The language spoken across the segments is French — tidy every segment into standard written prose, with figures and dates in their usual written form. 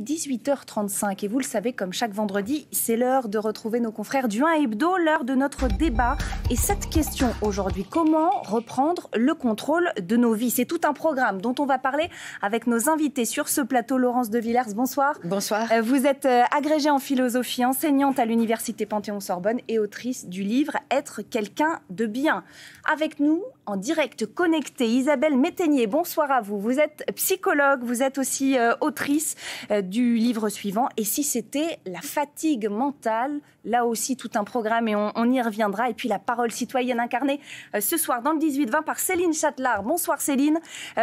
18h35 et vous le savez, comme chaque vendredi, c'est l'heure de retrouver nos confrères du 1 Hebdo, l'heure de notre débat. Et cette question aujourd'hui, comment reprendre le contrôle de nos vies? C'est tout un programme dont on va parler avec nos invités sur ce plateau. Laurence de Villers, bonsoir. Bonsoir. Vous êtes agrégée en philosophie, enseignante à l'université Panthéon-Sorbonne et autrice du livre « Être quelqu'un de bien ». Avec nous, en direct connecté, Isabelle Métainier, bonsoir à vous. Vous êtes psychologue, vous êtes aussi autrice du livre suivant. Et si c'était la fatigue mentale, là aussi tout un programme et on y reviendra. Et puis la parole citoyenne incarnée ce soir dans le 18-20 par Céline Châtelard. Bonsoir Céline.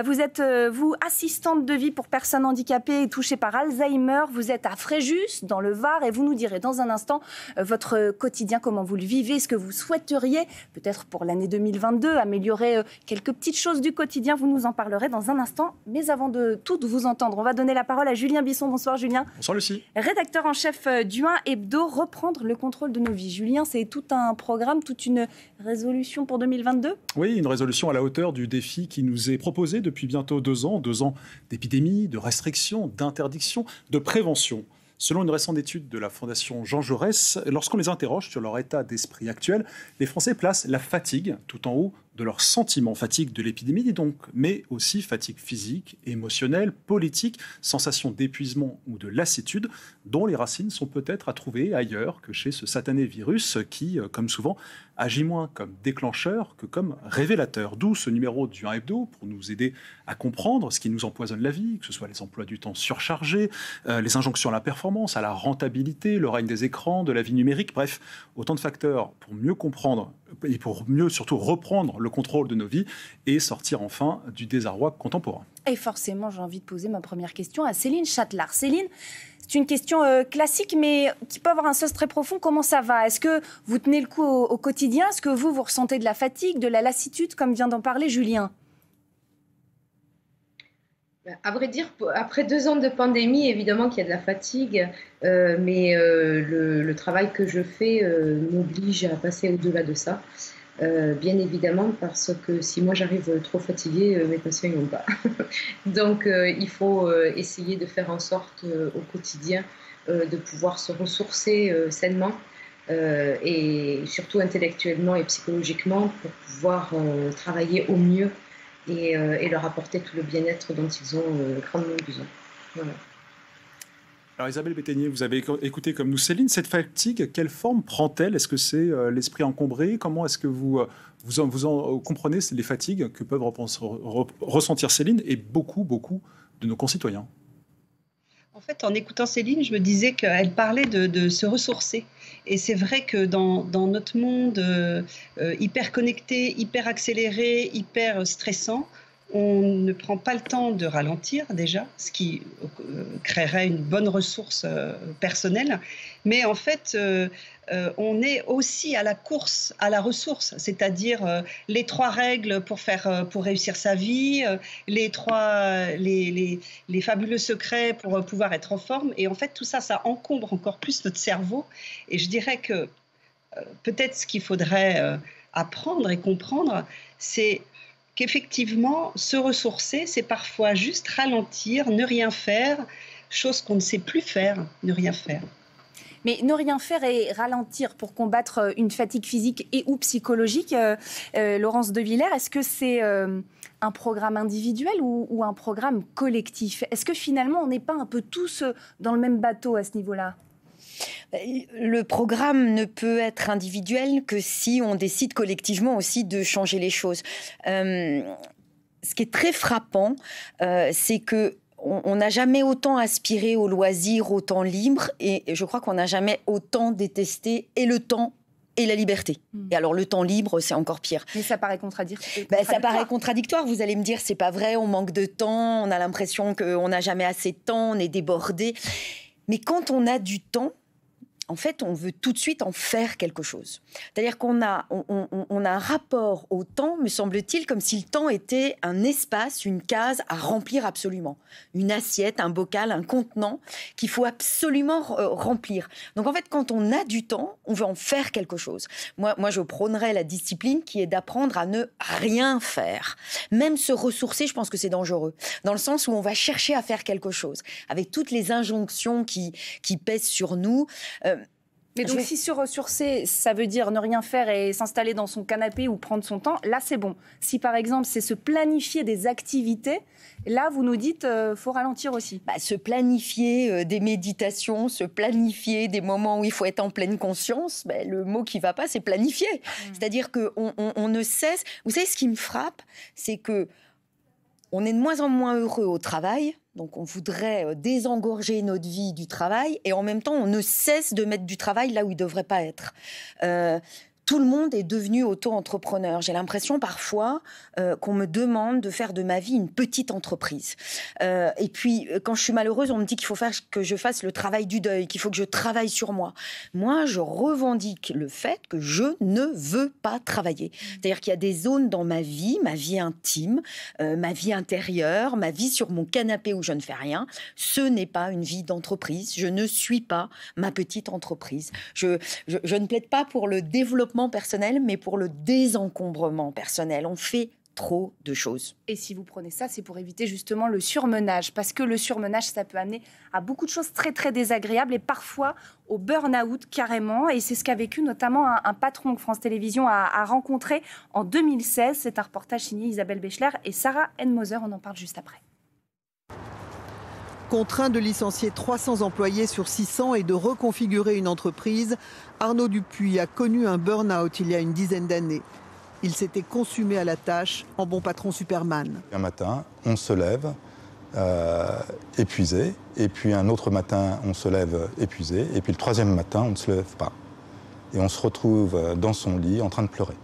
Vous êtes, vous, assistante de vie pour personnes handicapées et touchées par Alzheimer. Vous êtes à Fréjus, dans le Var, et vous nous direz dans un instant votre quotidien, comment vous le vivez, ce que vous souhaiteriez, peut-être pour l'année 2022, améliorer quelques petites choses du quotidien. Vous nous en parlerez dans un instant. Mais avant de tout vous entendre, on va donner la parole à Julien Bisson. Bonsoir Julien. Bonsoir Lucie. Rédacteur en chef du 1 Hebdo, reprendre le contrôle de nos vies. Julien, c'est tout un programme, toute une résolution pour 2022 ? Oui, une résolution à la hauteur du défi qui nous est proposé depuis bientôt 2 ans. 2 ans d'épidémie, de restrictions, d'interdictions, de prévention. Selon une récente étude de la Fondation Jean Jaurès, lorsqu'on les interroge sur leur état d'esprit actuel, les Français placent la fatigue tout en haut de leur sentiment. Fatigue de l'épidémie, dis donc, mais aussi fatigue physique, émotionnelle, politique, sensation d'épuisement ou de lassitude, dont les racines sont peut-être à trouver ailleurs que chez ce satané virus qui, comme souvent, agit moins comme déclencheur que comme révélateur. D'où ce numéro du 1 Hebdo pour nous aider à comprendre ce qui nous empoisonne la vie, que ce soit les emplois du temps surchargés, les injonctions à la performance, à la rentabilité, le règne des écrans, de la vie numérique, bref, autant de facteurs pour mieux comprendre et pour mieux surtout reprendre le contrôle de nos vies et sortir enfin du désarroi contemporain. Et forcément, j'ai envie de poser ma première question à Céline Châtelard. Céline, c'est une question classique, mais qui peut avoir un sens très profond. Comment ça va? Est-ce que vous tenez le coup au quotidien? Est-ce que vous ressentez de la fatigue, de la lassitude, comme vient d'en parler Julien? À vrai dire, après 2 ans de pandémie, évidemment qu'il y a de la fatigue, mais le travail que je fais m'oblige à passer au-delà de ça. Bien évidemment, parce que si moi j'arrive trop fatiguée, mes patients n'y vont pas. Donc il faut essayer de faire en sorte au quotidien de pouvoir se ressourcer sainement et surtout intellectuellement et psychologiquement pour pouvoir travailler au mieux et leur apporter tout le bien-être dont ils ont grandement besoin. Voilà. Alors Isabelle Métainier, vous avez écouté comme nous Céline, cette fatigue, quelle forme prend-elle? Est-ce que c'est l'esprit encombré? Comment est-ce que vous comprenez les fatigues que peuvent ressentir Céline et beaucoup de nos concitoyens? En fait, en écoutant Céline, je me disais qu'elle parlait de se ressourcer. Et c'est vrai que dans notre monde hyper connecté, hyper accéléré, hyper stressant, on ne prend pas le temps de ralentir déjà, ce qui créerait une bonne ressource personnelle. Mais en fait, on est aussi à la course à la ressource, c'est-à-dire les 3 règles pour réussir sa vie, les fabuleux secrets pour pouvoir être en forme. Et en fait, tout ça, ça encombre encore plus notre cerveau. Et je dirais que peut-être ce qu'il faudrait apprendre et comprendre, c'est qu'effectivement, se ressourcer, c'est parfois juste ralentir, ne rien faire, chose qu'on ne sait plus faire, ne rien faire. Mais ne rien faire et ralentir pour combattre une fatigue physique et ou psychologique, Laurence de Villers, est-ce que c'est un programme individuel ou un programme collectif? Est-ce que finalement, on n'est pas un peu tous dans le même bateau à ce niveau-là? Le programme ne peut être individuel que si on décide collectivement aussi de changer les choses. Ce qui est très frappant, c'est que on n'a jamais autant aspiré au loisir, au temps libre, et je crois qu'on n'a jamais autant détesté et le temps et la liberté. Et alors le temps libre, c'est encore pire. Mais ça paraît contradictoire. Ça paraît contradictoire. Vous allez me dire, c'est pas vrai, on manque de temps, on a l'impression qu'on n'a jamais assez de temps, on est débordé. Mais quand on a du temps, en fait, on veut tout de suite en faire quelque chose. C'est-à-dire qu'on a, on a un rapport au temps, me semble-t-il, comme si le temps était un espace, une case à remplir absolument. Une assiette, un bocal, un contenant qu'il faut absolument remplir. Donc en fait, quand on a du temps, on veut en faire quelque chose. Moi, je prônerais la discipline qui est d'apprendre à ne rien faire. Même se ressourcer, je pense que c'est dangereux. Dans le sens où on va chercher à faire quelque chose. Avec toutes les injonctions qui pèsent sur nous... Mais donc, si se ressourcer, ça veut dire ne rien faire et s'installer dans son canapé ou prendre son temps, là, c'est bon. Si, par exemple, c'est se planifier des activités, là, vous nous dites, faut ralentir aussi. Se planifier des méditations, se planifier des moments où il faut être en pleine conscience, le mot qui ne va pas, c'est planifier. C'est-à-dire qu'on ne cesse... Vous savez, ce qui me frappe, c'est que on est de moins en moins heureux au travail. Donc, on voudrait désengorger notre vie du travail et en même temps, on ne cesse de mettre du travail là où il ne devrait pas être. Tout le monde est devenu auto-entrepreneur. J'ai l'impression parfois qu'on me demande de faire de ma vie une petite entreprise. Et puis, quand je suis malheureuse, on me dit qu'il faut que je fasse le travail du deuil, qu'il faut que je travaille sur moi. Moi, je revendique le fait que je ne veux pas travailler. C'est-à-dire qu'il y a des zones dans ma vie intime, ma vie intérieure, ma vie sur mon canapé où je ne fais rien. Ce n'est pas une vie d'entreprise. Je ne suis pas ma petite entreprise. Je ne plaide pas pour le développement personnel, mais pour le désencombrement personnel. On fait trop de choses. Et si vous prenez ça, c'est pour éviter justement le surmenage, parce que le surmenage, ça peut amener à beaucoup de choses très très désagréables et parfois au burn-out carrément. Et c'est ce qu'a vécu notamment un patron que France Télévisions a rencontré en 2016. C'est un reportage signé Isabelle Bechler et Sarah Enmoser. On en parle juste après. Contraint de licencier 300 employés sur 600 et de reconfigurer une entreprise, Arnaud Dupuis a connu un burn-out il y a une dizaine d'années. Il s'était consumé à la tâche en bon patron Superman. Un matin, on se lève épuisé, et puis un autre matin, on se lève épuisé, et puis le troisième matin, on ne se lève pas. Et on se retrouve dans son lit en train de pleurer.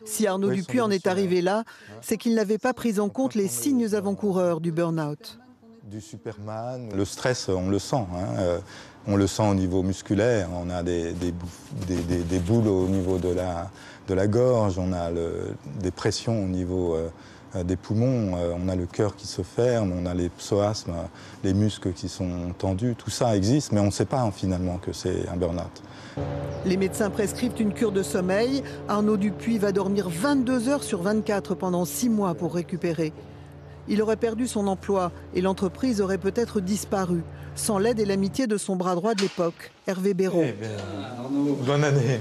Si Arnaud Dupuis en est arrivé là, c'est qu'il n'avait pas pris en compte les signes avant-coureurs du burn-out. Du Superman, le stress, on le sent. On le sent au niveau musculaire, on a des boules au niveau de la gorge, on a des pressions au niveau des poumons, on a le cœur qui se ferme, on a les psoasmes, les muscles qui sont tendus. Tout ça existe, mais on ne sait pas finalement que c'est un burn-out. Les médecins prescrivent une cure de sommeil. Arnaud Dupuis va dormir 22 heures sur 24 pendant 6 mois pour récupérer. Il aurait perdu son emploi et l'entreprise aurait peut-être disparu, sans l'aide et l'amitié de son bras droit de l'époque, Hervé Béraud. Arnaud, bonne année.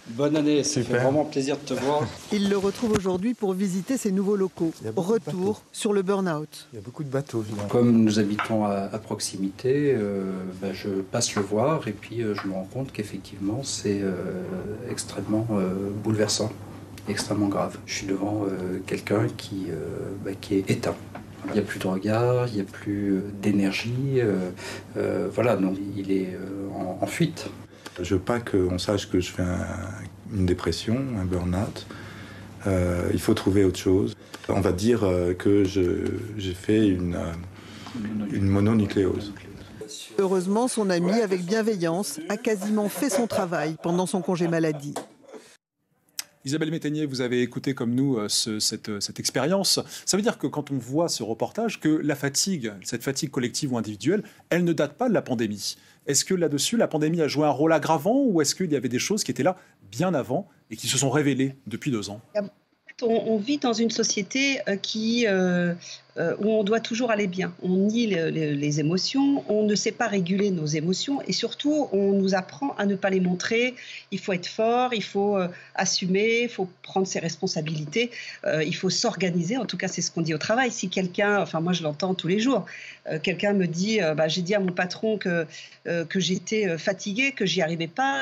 Bonne année, ça fait vraiment plaisir de te voir. Il le retrouve aujourd'hui pour visiter ses nouveaux locaux. Retour sur le burn-out. Il y a beaucoup de bateaux. Comme nous habitons à proximité, je passe le voir et puis je me rends compte qu'effectivement c'est extrêmement bouleversant. Extrêmement grave. Je suis devant quelqu'un qui est éteint. Il n'y a plus de regard, il n'y a plus d'énergie. Donc il est en fuite. Je veux pas qu'on sache que je fais une dépression, un burn-out. Il faut trouver autre chose. On va dire que j'ai fait une mononucléose. Heureusement, son ami, avec bienveillance, a quasiment fait son travail pendant son congé maladie. Isabelle Métainier, vous avez écouté comme nous cette expérience. Ça veut dire que quand on voit ce reportage, que la fatigue, cette fatigue collective ou individuelle, elle ne date pas de la pandémie. Est-ce que là-dessus, la pandémie a joué un rôle aggravant ou est-ce qu'il y avait des choses qui étaient là bien avant et qui se sont révélées depuis 2 ans ? On vit dans une société où on doit toujours aller bien. On nie les émotions, on ne sait pas réguler nos émotions et surtout, on nous apprend à ne pas les montrer. Il faut être fort, il faut assumer, il faut prendre ses responsabilités, il faut s'organiser. En tout cas, c'est ce qu'on dit au travail. Si quelqu'un, moi je l'entends tous les jours, quelqu'un me dit j'ai dit à mon patron que j'étais fatiguée, que j'y arrivais pas.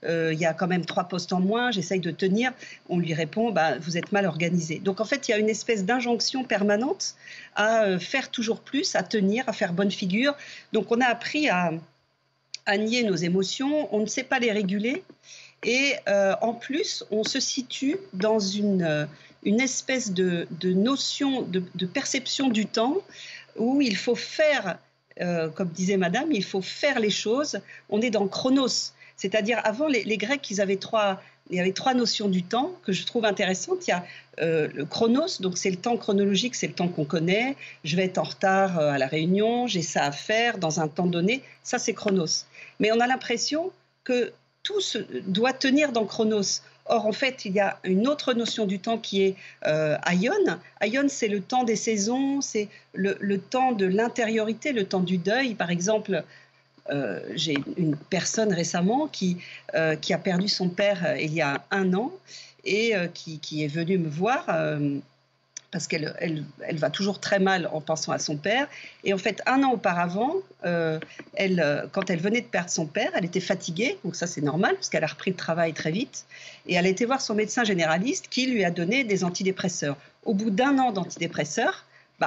Il y a quand même 3 postes en moins, j'essaye de tenir. On lui répond, vous êtes mal organisé. Donc en fait, il y a une espèce d'injonction permanente à faire toujours plus, à tenir, à faire bonne figure. Donc on a appris à nier nos émotions, on ne sait pas les réguler. Et en plus, on se situe dans une espèce de notion de perception du temps où il faut faire comme disait Madame, il faut faire les choses. On est dans chronos. C'est-à-dire, avant, les Grecs, il y avait trois notions du temps que je trouve intéressantes. Il y a le chronos, donc c'est le temps chronologique, c'est le temps qu'on connaît. Je vais être en retard à la réunion, j'ai ça à faire dans un temps donné. Ça, c'est chronos. Mais on a l'impression que tout doit tenir dans chronos. Or, en fait, il y a une autre notion du temps qui est aion. Aion, c'est le temps des saisons, c'est le temps de l'intériorité, le temps du deuil. Par exemple, j'ai une personne récemment qui a perdu son père il y a 1 an et qui est venue me voir parce qu'elle va toujours très mal en pensant à son père. Et en fait, 1 an auparavant, quand elle venait de perdre son père, elle était fatiguée, donc ça c'est normal, parce qu'elle a repris le travail très vite. Et elle a été voir son médecin généraliste qui lui a donné des antidépresseurs. Au bout d'1 an d'antidépresseurs,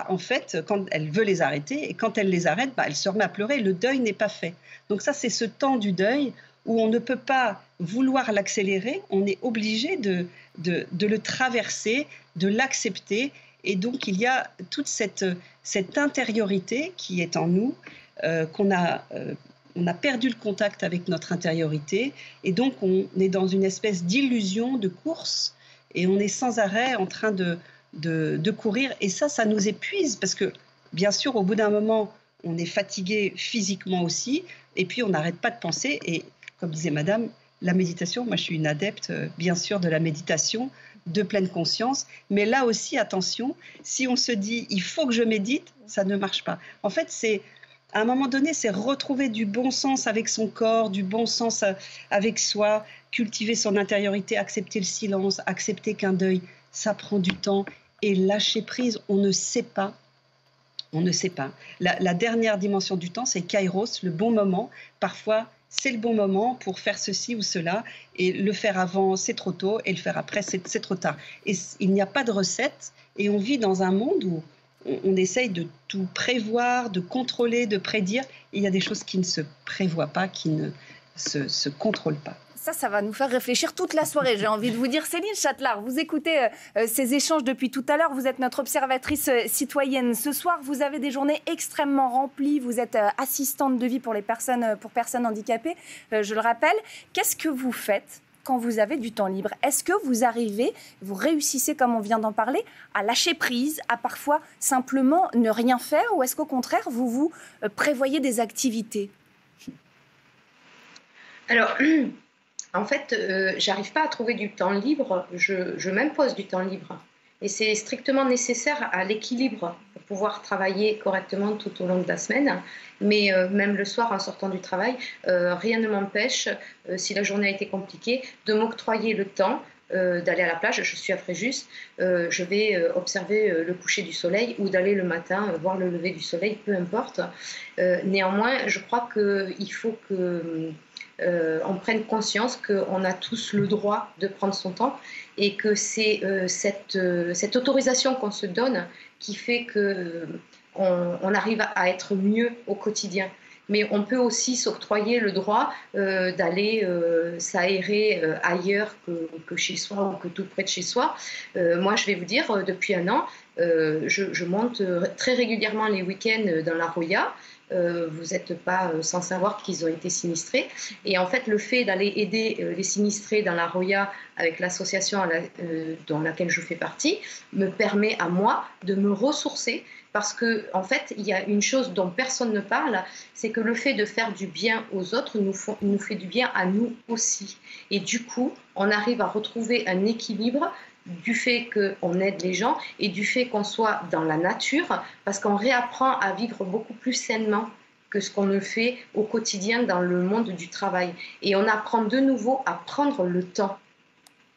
en fait, quand elle veut les arrêter, et quand elle les arrête, elle se remet à pleurer, le deuil n'est pas fait. Donc ça, c'est ce temps du deuil où on ne peut pas vouloir l'accélérer, on est obligé de le traverser, de l'accepter. Et donc, il y a toute cette intériorité qui est en nous, on a perdu le contact avec notre intériorité, et donc on est dans une espèce d'illusion de course, et on est sans arrêt en train de courir, et ça nous épuise, parce que, bien sûr, au bout d'un moment, on est fatigué physiquement aussi, et puis on n'arrête pas de penser, et comme disait Madame, la méditation, moi je suis une adepte, bien sûr, de la méditation, de pleine conscience, mais là aussi, attention, si on se dit « il faut que je médite », ça ne marche pas. En fait, à un moment donné, c'est retrouver du bon sens avec son corps, du bon sens avec soi, cultiver son intériorité, accepter le silence, accepter qu'un deuil, ça prend du temps, et lâcher prise, on ne sait pas. On ne sait pas. La dernière dimension du temps, c'est kairos, le bon moment. Parfois, c'est le bon moment pour faire ceci ou cela, et le faire avant, c'est trop tôt, et le faire après, c'est trop tard. Et il n'y a pas de recette, et on vit dans un monde où on essaye de tout prévoir, de contrôler, de prédire. Et il y a des choses qui ne se prévoient pas, qui ne se contrôlent pas. Ça va nous faire réfléchir toute la soirée, j'ai envie de vous dire. Céline Chatelaar, vous écoutez ces échanges depuis tout à l'heure. Vous êtes notre observatrice citoyenne. Ce soir, vous avez des journées extrêmement remplies. Vous êtes assistante de vie pour personnes handicapées, je le rappelle. Qu'est-ce que vous faites quand vous avez du temps libre? Est-ce que vous réussissez, comme on vient d'en parler, à lâcher prise, à parfois simplement ne rien faire, ou est-ce qu'au contraire, vous prévoyez des activités? Alors, en fait, j'arrive pas à trouver du temps libre, je m'impose du temps libre. Et c'est strictement nécessaire à l'équilibre pour pouvoir travailler correctement tout au long de la semaine. Mais même le soir, en sortant du travail, rien ne m'empêche, si la journée a été compliquée, de m'octroyer le temps d'aller à la plage. Je suis à Fréjus, je vais observer le coucher du soleil, ou d'aller le matin voir le lever du soleil, peu importe. Néanmoins, je crois qu'il faut que on prenne conscience qu'on a tous le droit de prendre son temps, et que c'est cette autorisation qu'on se donne qui fait qu'on arrive à être mieux au quotidien. Mais on peut aussi s'octroyer le droit d'aller s'aérer ailleurs que chez soi, ou que tout près de chez soi. Moi, je vais vous dire, depuis 1 an, je monte très régulièrement les week-ends dans la Roya. Vous n'êtes pas sans savoir qu'ils ont été sinistrés. Et en fait, le fait d'aller aider les sinistrés dans la Roya avec l'association dans laquelle je fais partie me permet à moi de me ressourcer, parce que en fait, il y a une chose dont personne ne parle, c'est que le fait de faire du bien aux autres nous fait du bien à nous aussi. Et du coup, on arrive à retrouver un équilibre du fait qu'on aide les gens et du fait qu'on soit dans la nature, parce qu'on réapprend à vivre beaucoup plus sainement que ce qu'on ne fait au quotidien dans le monde du travail. Et on apprend de nouveau à prendre le temps.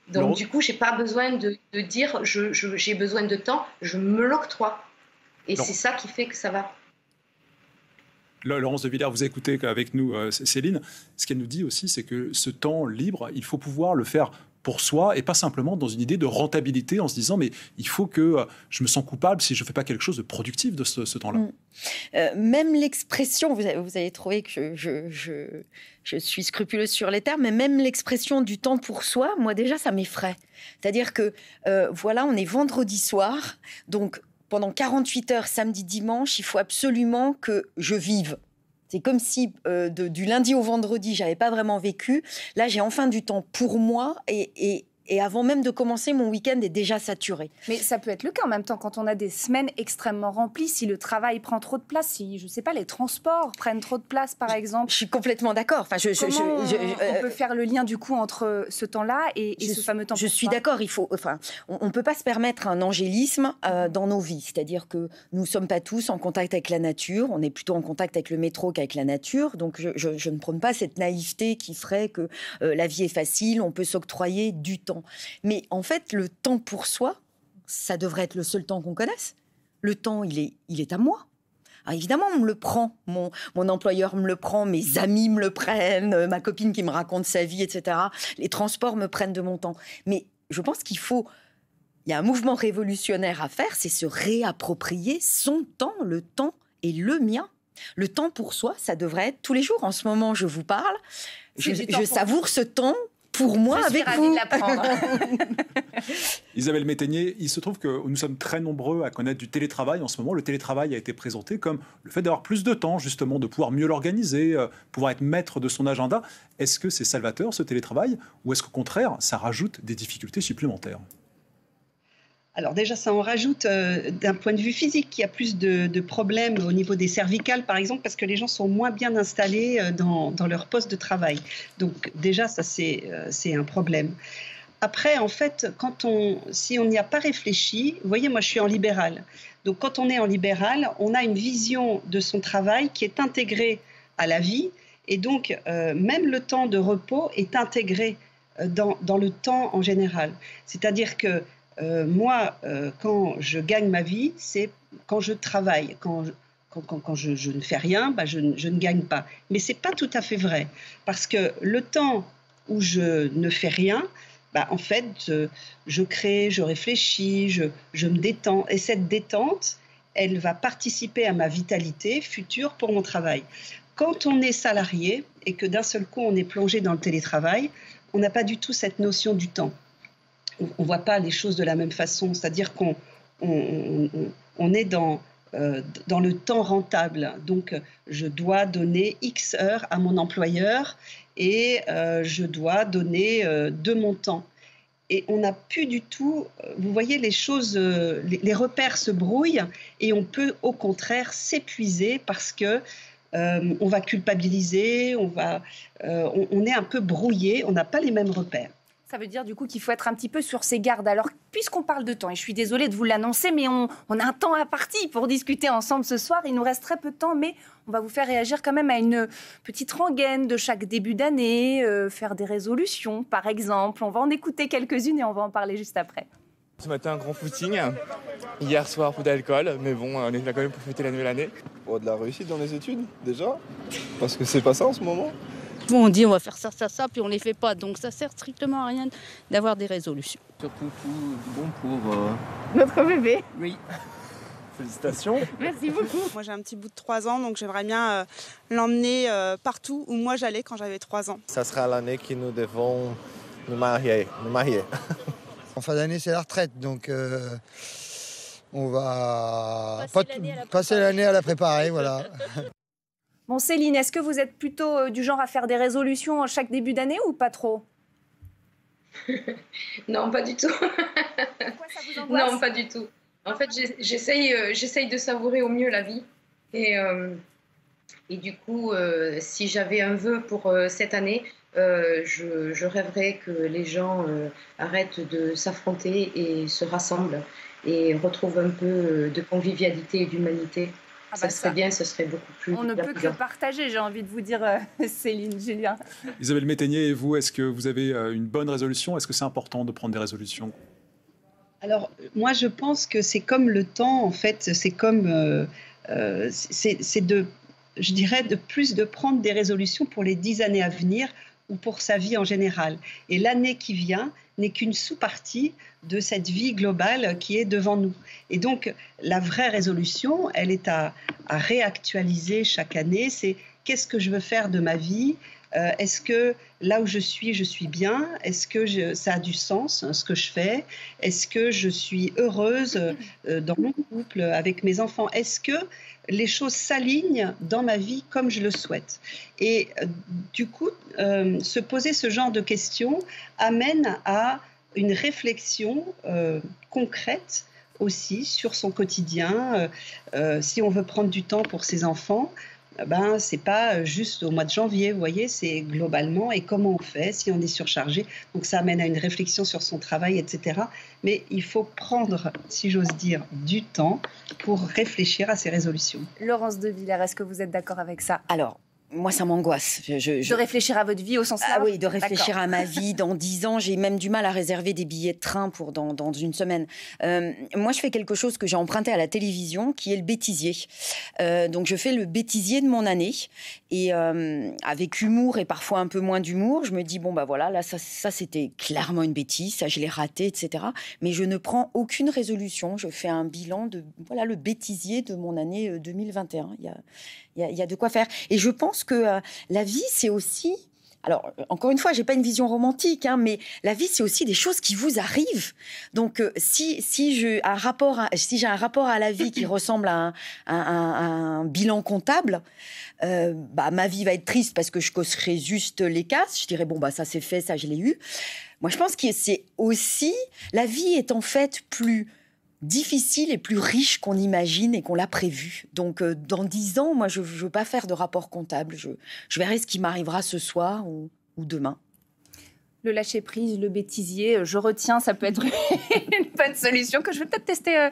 Donc du coup, je n'ai pas besoin de dire j'ai besoin de temps, je me l'octroie. Et c'est ça qui fait que ça va. Laurence de Villers, vous écoutez avec nous Céline. Ce qu'elle nous dit aussi, c'est que ce temps libre, il faut pouvoir le faire pour soi, et pas simplement dans une idée de rentabilité en se disant mais il faut que je me sens coupable si je ne fais pas quelque chose de productif de ce temps-là. Même l'expression, vous avez trouvé que je suis scrupuleuse sur les termes, mais même l'expression du temps pour soi, moi déjà ça m'effraie. C'est-à-dire que voilà, on est vendredi soir, donc pendant 48 heures, samedi, dimanche, il faut absolument que je vive. C'est comme si du lundi au vendredi, j'avais pas vraiment vécu. Là, j'ai enfin du temps pour moi et avant même de commencer, mon week-end est déjà saturé. Mais ça peut être le cas en même temps quand on a des semaines extrêmement remplies, si le travail prend trop de place, si, je ne sais pas, les transports prennent trop de place, par exemple. Je suis complètement d'accord. Enfin, on peut faire le lien du coup entre ce temps-là et ce fameux temps. Je suis d'accord. On ne peut pas se permettre un angélisme dans nos vies. C'est-à-dire que nous ne sommes pas tous en contact avec la nature. On est plutôt en contact avec le métro qu'avec la nature. Donc, je ne prône pas cette naïveté qui ferait que la vie est facile, on peut s'octroyer du temps. Mais en fait, le temps pour soi, ça devrait être le seul temps qu'on connaisse. Le temps, il est à moi. Alors évidemment, on me le prend. Mon employeur me le prend, mes amis me le prennent, ma copine qui me raconte sa vie, etc. Les transports me prennent de mon temps. Mais je pense il y a un mouvement révolutionnaire à faire, c'est se réapproprier son temps. Le temps est le mien. Le temps pour soi, ça devrait être tous les jours. En ce moment, je vous parle. Je savoure ce temps pour moi, avec vous. Je suis ravie de l'apprendre. Isabelle Métainier, il se trouve que nous sommes très nombreux à connaître du télétravail en ce moment. Le télétravail a été présenté comme le fait d'avoir plus de temps, justement, de pouvoir mieux l'organiser, pouvoir être maître de son agenda. Est-ce que c'est salvateur, ce télétravail, ou est-ce qu'au contraire, ça rajoute des difficultés supplémentaires ? Alors déjà, ça en rajoute d'un point de vue physique. Il y a plus de problèmes au niveau des cervicales, par exemple, parce que les gens sont moins bien installés dans leur poste de travail. Donc déjà, ça, c'est un problème. Après, en fait, si on n'y a pas réfléchi, vous voyez, moi, je suis en libéral. Donc quand on est en libéral, on a une vision de son travail qui est intégrée à la vie. Et donc, même le temps de repos est intégré dans le temps en général. C'est-à-dire que moi, quand je gagne ma vie, c'est quand je travaille. Quand je ne fais rien, je ne gagne pas. Mais ce n'est pas tout à fait vrai. Parce que le temps où je ne fais rien, en fait, je crée, je réfléchis, je me détends. Et cette détente, elle va participer à ma vitalité future pour mon travail. Quand on est salarié et que d'un seul coup, on est plongé dans le télétravail, on n'a pas du tout cette notion du temps. On ne voit pas les choses de la même façon, c'est-à-dire qu'on est dans le temps rentable. Donc, je dois donner X heures à mon employeur et je dois donner de mon temps. Et on n'a plus du tout, vous voyez, les choses, les repères se brouillent et on peut au contraire s'épuiser parce que on va culpabiliser, on est un peu brouillé, on n'a pas les mêmes repères. Ça veut dire du coup qu'il faut être un petit peu sur ses gardes. Alors, puisqu'on parle de temps, et je suis désolée de vous l'annoncer, mais on a un temps imparti pour discuter ensemble ce soir. Il nous reste très peu de temps, mais on va vous faire réagir quand même à une petite rengaine de chaque début d'année, faire des résolutions, par exemple. On va en écouter quelques-unes et on va en parler juste après. Ce matin, un grand footing. Hier soir, peu d'alcool. Mais bon, on est là quand même pour fêter la nouvelle année. De la réussite dans les études, déjà. Parce que c'est pas ça en ce moment. Bon, on dit on va faire ça, puis on ne les fait pas. Donc ça sert strictement à rien d'avoir des résolutions. Surtout tout bon pour... Notre bébé. Oui. Félicitations. Merci beaucoup. Moi j'ai un petit bout de 3 ans, donc j'aimerais bien l'emmener partout où moi j'allais quand j'avais 3 ans. Ça sera l'année que nous devons nous marier. En fin d'année c'est la retraite, donc on va passer l'année à la préparer, voilà. Bon, Céline, est-ce que vous êtes plutôt du genre à faire des résolutions en chaque début d'année ou pas trop ? Non, pas du tout. Pourquoi ça vous angoisse ? Non, pas du tout. En fait, j'essaye de savourer au mieux la vie. Et du coup, si j'avais un vœu pour cette année, je rêverais que les gens arrêtent de s'affronter et se rassemblent et retrouvent un peu de convivialité et d'humanité. Ça serait bien, ce serait beaucoup plus... On ne peut que partager, j'ai envie de vous dire, Céline, Julien. Isabelle Métainier, et vous, est-ce que vous avez une bonne résolution ? Est-ce que c'est important de prendre des résolutions ? Alors, moi, je pense que c'est comme le temps, en fait, c'est comme... c'est de prendre des résolutions pour les 10 années à venir ou pour sa vie en général. Et l'année qui vient n'est qu'une sous-partie de cette vie globale qui est devant nous. Et donc, la vraie résolution, elle est à réactualiser chaque année. C'est qu'est-ce que je veux faire de ma vie? Est-ce que là où je suis bien? Est-ce que ça a du sens, ce que je fais? Est-ce que je suis heureuse dans mon couple, avec mes enfants? Est-ce que les choses s'alignent dans ma vie comme je le souhaite? Et du coup, se poser ce genre de questions amène à une réflexion concrète aussi sur son quotidien. Si on veut prendre du temps pour ses enfants, c'est pas juste au mois de janvier, vous voyez, c'est globalement, et comment on fait si on est surchargé. Donc ça amène à une réflexion sur son travail, etc. Mais il faut prendre, si j'ose dire, du temps pour réfléchir à ces résolutions. Laurence de Villers, est-ce que vous êtes d'accord avec ça? Alors, moi, ça m'angoisse. De réfléchir à votre vie au sens large? Ah oui, de réfléchir à ma vie dans 10 ans. J'ai même du mal à réserver des billets de train pour dans une semaine. Moi, je fais quelque chose que j'ai emprunté à la télévision, qui est le bêtisier. Donc, je fais le bêtisier de mon année. Et avec humour et parfois un peu moins d'humour, je me dis, bon, voilà, là, ça c'était clairement une bêtise. Ça, je l'ai raté, etc. Mais je ne prends aucune résolution. Je fais un bilan de, le bêtisier de mon année 2021. Il y a de quoi faire. Et je pense que la vie, c'est aussi... Alors, encore une fois, j'ai pas une vision romantique, mais la vie, c'est aussi des choses qui vous arrivent. Donc, si j'ai un rapport à la vie qui ressemble à un bilan comptable, ma vie va être triste parce que je causerai juste les casses. Je dirais, ça c'est fait, ça je l'ai eu. Moi, je pense que c'est aussi... La vie est en fait plus difficile et plus riche qu'on imagine et qu'on l'a prévu. Donc, dans 10 ans, moi, je ne veux pas faire de rapport comptable. Je verrai ce qui m'arrivera ce soir ou demain. Le lâcher-prise, le bêtisier, je retiens, ça peut être une bonne solution que je vais peut-être tester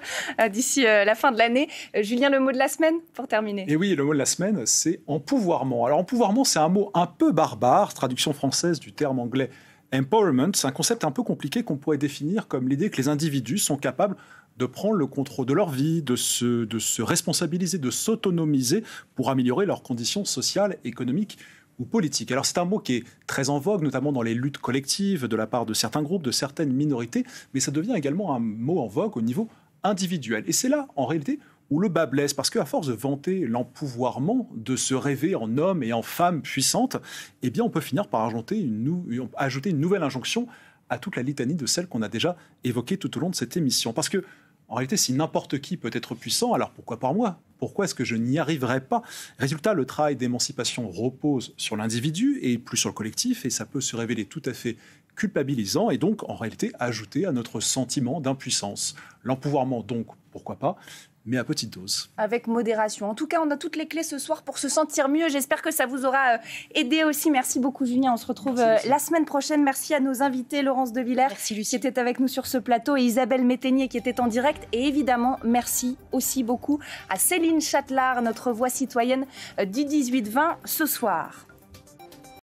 d'ici la fin de l'année. Julien, le mot de la semaine, pour terminer. Et oui, le mot de la semaine, c'est empouvoirment. Alors, empouvoirment, c'est un mot un peu barbare, traduction française du terme anglais empowerment. C'est un concept un peu compliqué qu'on pourrait définir comme l'idée que les individus sont capables de prendre le contrôle de leur vie, de se responsabiliser, de s'autonomiser pour améliorer leurs conditions sociales, économiques ou politiques. Alors c'est un mot qui est très en vogue, notamment dans les luttes collectives de la part de certains groupes, de certaines minorités, mais ça devient également un mot en vogue au niveau individuel. Et c'est là, en réalité, où le bas blesse, parce qu'à force de vanter l'empouvoirment, de se rêver en homme et en femme puissante, eh bien on peut finir par ajouter une nouvelle injonction à toute la litanie de celles qu'on a déjà évoquées tout au long de cette émission. Parce que en réalité, si n'importe qui peut être puissant, alors pourquoi pas moi? Pourquoi est-ce que je n'y arriverai pas? Résultat, le travail d'émancipation repose sur l'individu et plus sur le collectif, et ça peut se révéler tout à fait culpabilisant et donc, en réalité, ajouter à notre sentiment d'impuissance. L'empouvoirment, donc, pourquoi pas, mais à petite dose. Avec modération. En tout cas, on a toutes les clés ce soir pour se sentir mieux. J'espère que ça vous aura aidé aussi. Merci beaucoup, Julien. On se retrouve la semaine prochaine. Merci à nos invités, Laurence de Villers, qui était avec nous sur ce plateau, et Isabelle Métainier, qui était en direct. Et évidemment, merci aussi beaucoup à Céline Châtelard, notre voix citoyenne du 18-20 ce soir.